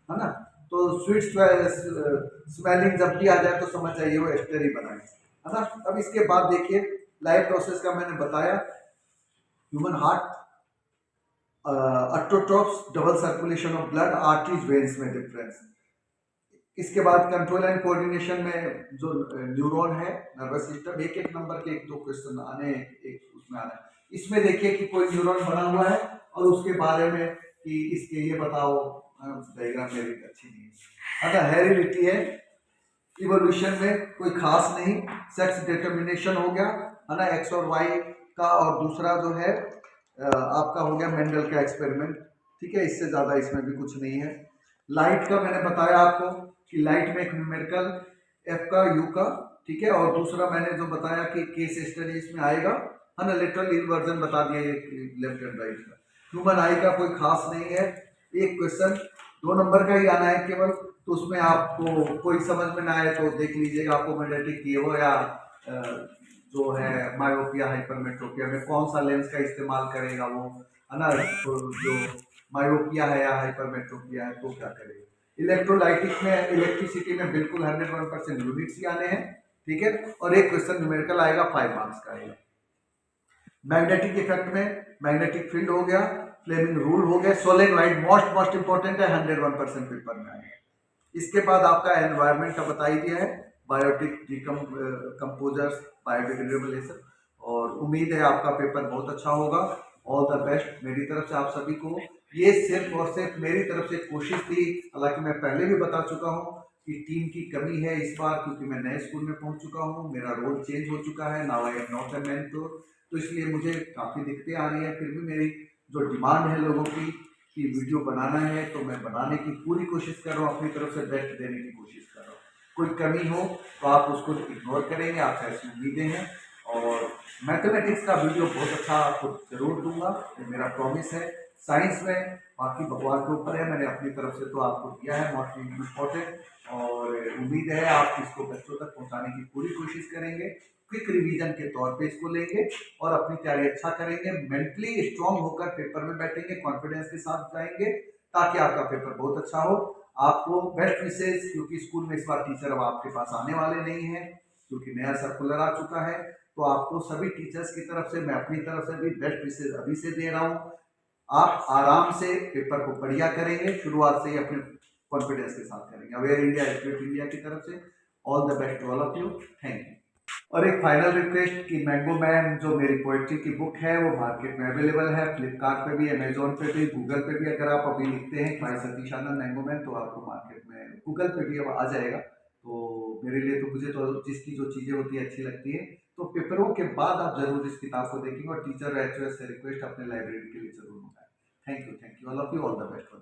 है ना। तो sweet smelling जब भी आ जाए तो समझ चाहिए वो एस्टर ही बना है ना। अब इसके बाद देखिए, लाइफ प्रोसेस का मैंने बताया, human heart, autotrophs, double circulation of blood, arteries, veins में डिफरेंस। इसके बाद कंट्रोल एंड कोऑर्डिनेशन में जो न्यूरॉन है, नर्वस सिस्टम, एक एक नंबर के 1-2 क्वेश्चन आने, एक उसमें आना है। इसमें देखिए कि कोई न्यूरॉन बना हुआ है और उसके बारे में कि इसके ये बताओ, डायग्राम मेरी अच्छी नहीं है, अगर हेरिडिटी है, इवोल्यूशन में कोई खास नहीं, सेक्स डिटर्मिनेशन हो गया, है ना, एक्स और वाई का, और दूसरा जो है आपका हो गया मेंडल का एक्सपेरिमेंट, ठीक है, इससे ज्यादा इसमें भी कुछ नहीं है। लाइट का मैंने बताया आपको कि लाइट में एक न्यूमेरिकल एफ का, यू का, ठीक है, और दूसरा मैंने जो बताया कि केस स्टडी इसमें आएगा, है ना, लिटरल इन्वर्जन बता दिया ये लेफ्ट एंड राइट का। ह्यूमन आई का कोई खास नहीं है, एक क्वेश्चन 2 नंबर का ही आना है केवल, तो उसमें आपको कोई समझ में ना आए तो देख लीजिएगा, आपको मैग्नेटिक ये हो या जो है मायोपिया हाइपरमेट्रोपिया में कौन सा लेंस का इस्तेमाल करेगा वो, है ना, तो जो मायोपिया है या हाइपरमेट्रोपिया है तो क्या करेगा। इलेक्ट्रोलाइटिक में, इलेक्ट्रिसिटी में बिल्कुल 101% यूनिट्स ही आने हैं, ठीक है, और एक क्वेश्चन न्यूमेरिकल आएगा, 5 मार्क्स का आएगा। मैग्नेटिक इफेक्ट में मैग्नेटिक फील्ड हो गया, फ्लेमिंग रूल हो गया, सोलेनॉइड मोस्ट इंपॉर्टेंट है, 101% पेपर में आएगा। इसके बाद आपका एनवायरनमेंट का बता ही दिया है, बायोटिक, डिकम्पोजर्स, बायोडिग्रेडेबल, ये सब, और उम्मीद है आपका पेपर बहुत अच्छा होगा। ऑल द बेस्ट मेरी तरफ से आप सभी को। ये सिर्फ और सिर्फ मेरी तरफ से कोशिश थी, हालांकि मैं पहले भी बता चुका हूँ कि टीम की कमी है इस बार, क्योंकि मैं नए स्कूल में पहुंच चुका हूँ, मेरा रोल चेंज हो चुका है, now I am not a mentor, तो इसलिए मुझे काफ़ी दिक्कतें आ रही है। फिर भी मेरी जो डिमांड है लोगों की कि वीडियो बनाना है तो मैं बनाने की पूरी कोशिश कर रहा हूँ, अपनी तरफ से बेस्ट देने की कोशिश कर रहा हूँ। कोई कमी हो तो आप उसको इग्नोर करेंगे, आपसे ऐसी उम्मीदें हैं। और मैथमेटिक्स का वीडियो बहुत अच्छा आपको ज़रूर दूंगा, ये मेरा प्रॉमिस है। साइंस में बाकी भगवान के ऊपर है, मैंने अपनी तरफ से तो आपको दिया है मोस्ट इम्पोर्टेंट, और उम्मीद है आप इसको बच्चों तक पहुंचाने की पूरी कोशिश करेंगे। क्विक रिवीजन के तौर पे इसको लेंगे और अपनी तैयारी अच्छा करेंगे, मेंटली स्ट्रांग होकर पेपर में बैठेंगे, कॉन्फिडेंस के साथ जाएंगे, ताकि आपका पेपर बहुत अच्छा हो। आपको बेस्ट विशेष, क्योंकि स्कूल में इस बार टीचर अब आपके पास आने वाले नहीं हैं, क्योंकि नया सर्कुलर आ चुका है। तो आपको सभी टीचर्स की तरफ से, मैं अपनी तरफ से भी बेस्ट विशेष अभी से दे रहा हूँ। आप आराम से पेपर को बढ़िया करेंगे, शुरुआत से ही अपने कॉन्फिडेंस के साथ करेंगे। अवेयर इंडिया एजुकेट इंडिया की तरफ से all the best to all of you, thank you. और एक फाइनल रिक्वेस्ट कि मैंगो मैन जो मेरी पोएट्री की बुक है वो मार्केट में अवेलेबल है, फ्लिपकार्ट पे भी, अमेजोन पे भी, गूगल पे भी। अगर आप अभी लिखते हैं भाई सतीश आनंद मैंगो मैन तो आपको मार्केट में गूगल पे भी अब आ जाएगा। तो मेरे लिए तो, मुझे तो जिसकी जो चीज़ें होती है अच्छी लगती है, तो पेपरों के बाद आप जरूर इस किताब को देखेंगे और टीचर एचओएस से रिक्वेस्ट अपने लाइब्रेरी के लिए जरूर मंगाएं। Thank you all of you, all the best.